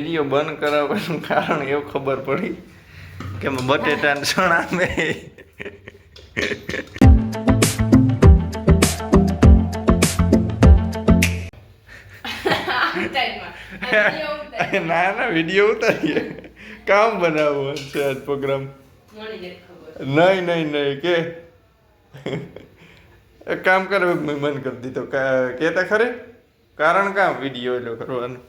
video બંધ કરાવવાનું કારણ એવું ખબર પડી કે બટેટા ચણા મેં ના વિડીયો ઉતારીએ કામ બનાવવું છે આજ પ્રોગ્રામ નહીં કે એક કામ કરે મેં મન કરી દીધો કહેતા ખરે કારણ કામ વિડીયો એટલો કરવાનો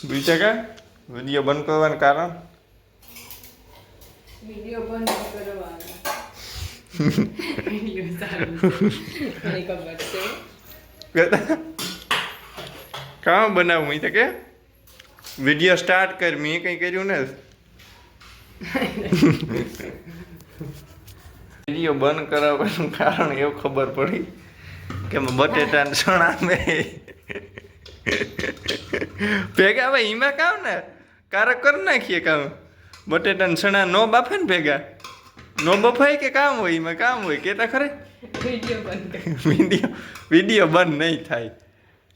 બીજા કા વિડીયો બંધ કરવાનું કારણ વિડીયો બંધ કરવાનો વિડીયો સારું છે મને ખબર છે કામ બનાવું તો કે વિડીયો સ્ટાર્ટ કર મેં કંઈ કર્યું ને વિડીયો બંધ કરાવવાનું કારણ એવું ખબર પડી કે બટેટા ચણા મેં ભેગા ભાઈ એમાં કામ ને કારક કરી નાખીએ કામ બટેટા ચણા નો બાફે ને ભેગા નો બફાય કે કામ હોય એમાં કામ હોય કેતા ખરે વિડીયો બંધ નહીં થાય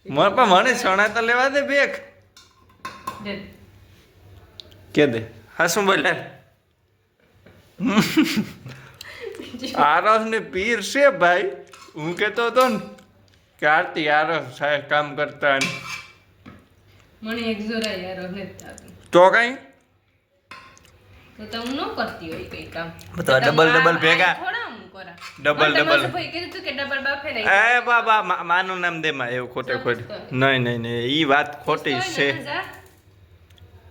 મને ચણા તો લેવા દે બેક કે દે હા શું બોલે આરસ ને પીર છે ભાઈ હું કેતો હતો ને કે આરતી આરસ સાહેબ કામ કરતા મને એક જોરા યાર ને તો કઈ તો હું ન કરતી હોય કઈ કામ તો ડબલ ભેગા થોડા હું કરા ડબલ ભાઈ કીધું તું કે ડબલ બાફે નહીં એ બાબા માનું નામ દે માં એવું ખોટે નહીં ઈ વાત ખોટી છે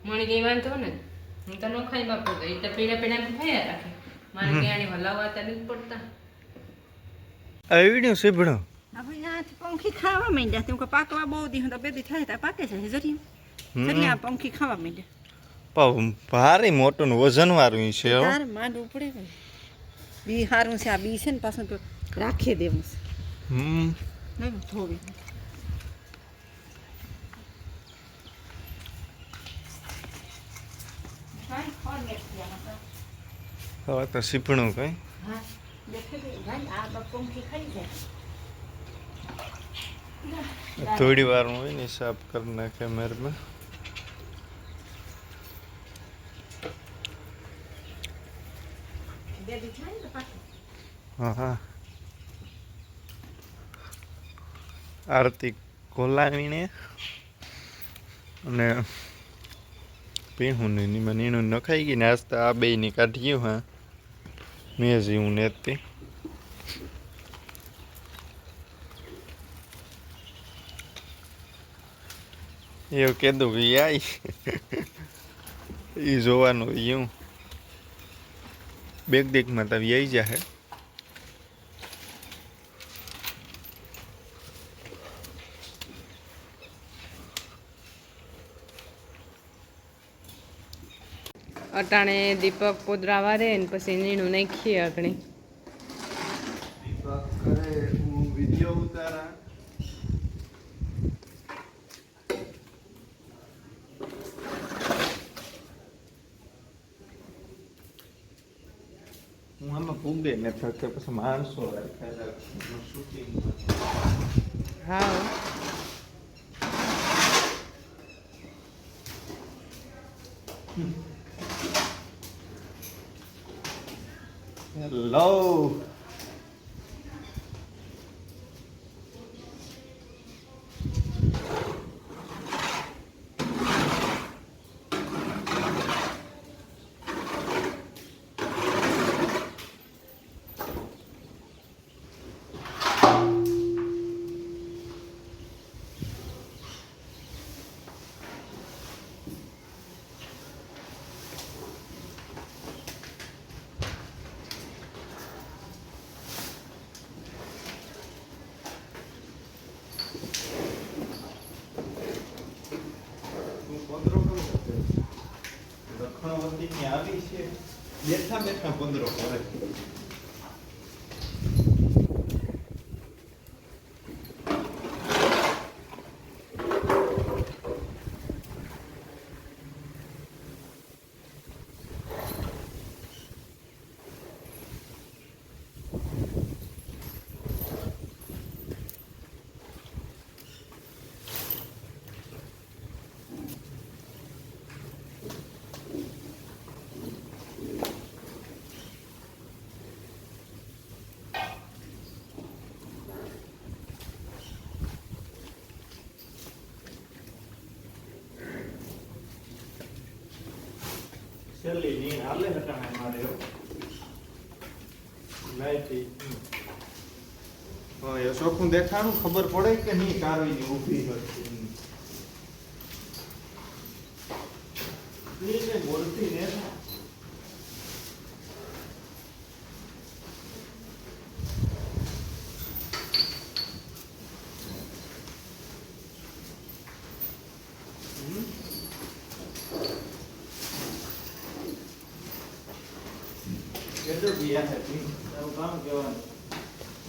મને કઈ વાંધો ને હું તો ન ખાઈ બાપુ તો એ તો પીડા ખાયા રાખે મારે ક્યાંની હલાવવા તો નથી પડતા આ વિડિયો છે ભણો આપણે આથી પંખી ખાવા માંડ્યા તેમ કે પાકવા બહુ દી તો બેબી થાય તો પાકે છે જરી આ પંખી ખાવા માંડ્યા પણ ભારે મોટું વજન વાળું છે તાર માંડવું પડે ને બી હારું છે આ બી છે ને પાછું તો રાખી દેવું છે નહીં થોડી હવે તો સીપણું કઈ થોડી વાર હોય ને સાફ કરી નાખે મેરમાં હા આરતી કોલાવીને અને પીહું નહીં મને એનું નખાઈ ગઈ ને આજ તો આ બેયની કાઢ્યું હા મેં જીવું નેતી એવું કીધું કે આઈ એ જોવાનું એવું બેગ દેખમાં તો આવી જાય અટાણે દીપક પોદરા વારે ને પછી નીણું નાખીએ અગણી દીપક કરે હું વિડિયો ઉતારા હું આમાં પૂગે ને થકે પછી માણસો શૂટિંગ હા હેલો દક્ષિણવર્તીની આવી છે બેઠા બેઠા પંદરો કરે છેલ્લી નીર હાલે હટાણે મારે લાઈટી હા એ ચોખ્ખું દેખાણું ખબર પડે કે નહીં કારવીની ઊભી હતી ને બોલતી ને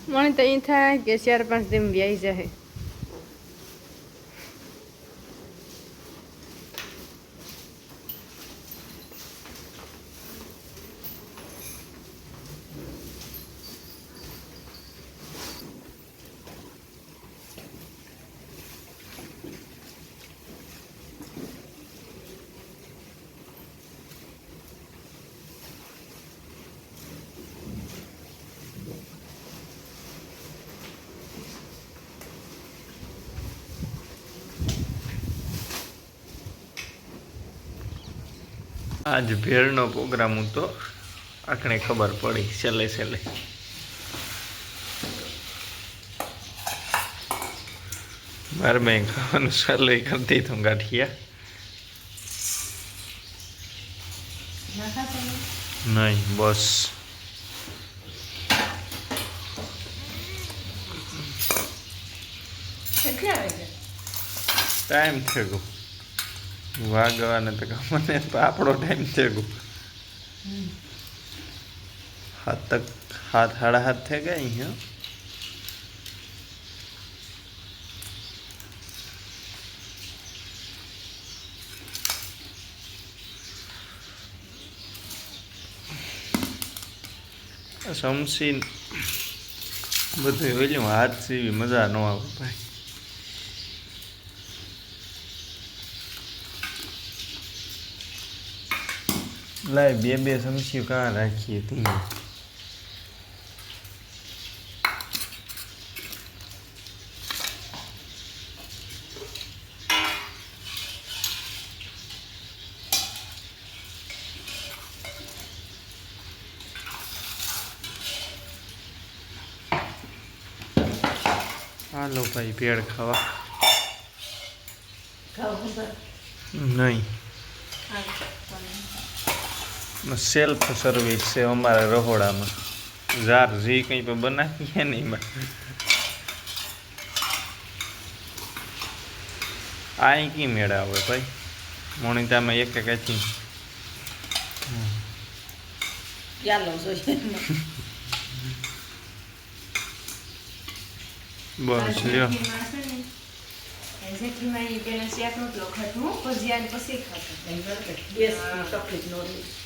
મને તો એ થાય કે 4-5 દિન વ્યાઈ જાય આજ ભેળનો પ્રોગ્રામ હતો આખણે ખબર પડી છેલ્લે છેલ્લે મારે મેં ખાવાનું ચાલુ કરતી તું ગાંઠિયા નહીં બસ ટાઈમ થઈ ગયો વાગવાને તો મને આપણો ટાઈમ થઈ ગયો 7:30 થઈ ગયા અહીંયા સમસી બધું ઓલું હાથ સીવી મજા ન આવે ભાઈ લાય બે સમસ્યું કાં રાખીએ ત્યાં હાલો ભાઈ ભેળ ખાવા નહીં સેલ્ફ સર્વિસ છે અમારા રહોડામાં જાર જે કંઈ પણ બનાવીએ ને એમાં આ કી મેળા આવે ભાઈ મોનિતામાં એક કાંઈ બસ લ્યો જેઠીમાં પેલા શાક રોટલો ખાધું પછી યાદ પછી ખાધું તકલીફ ન રહી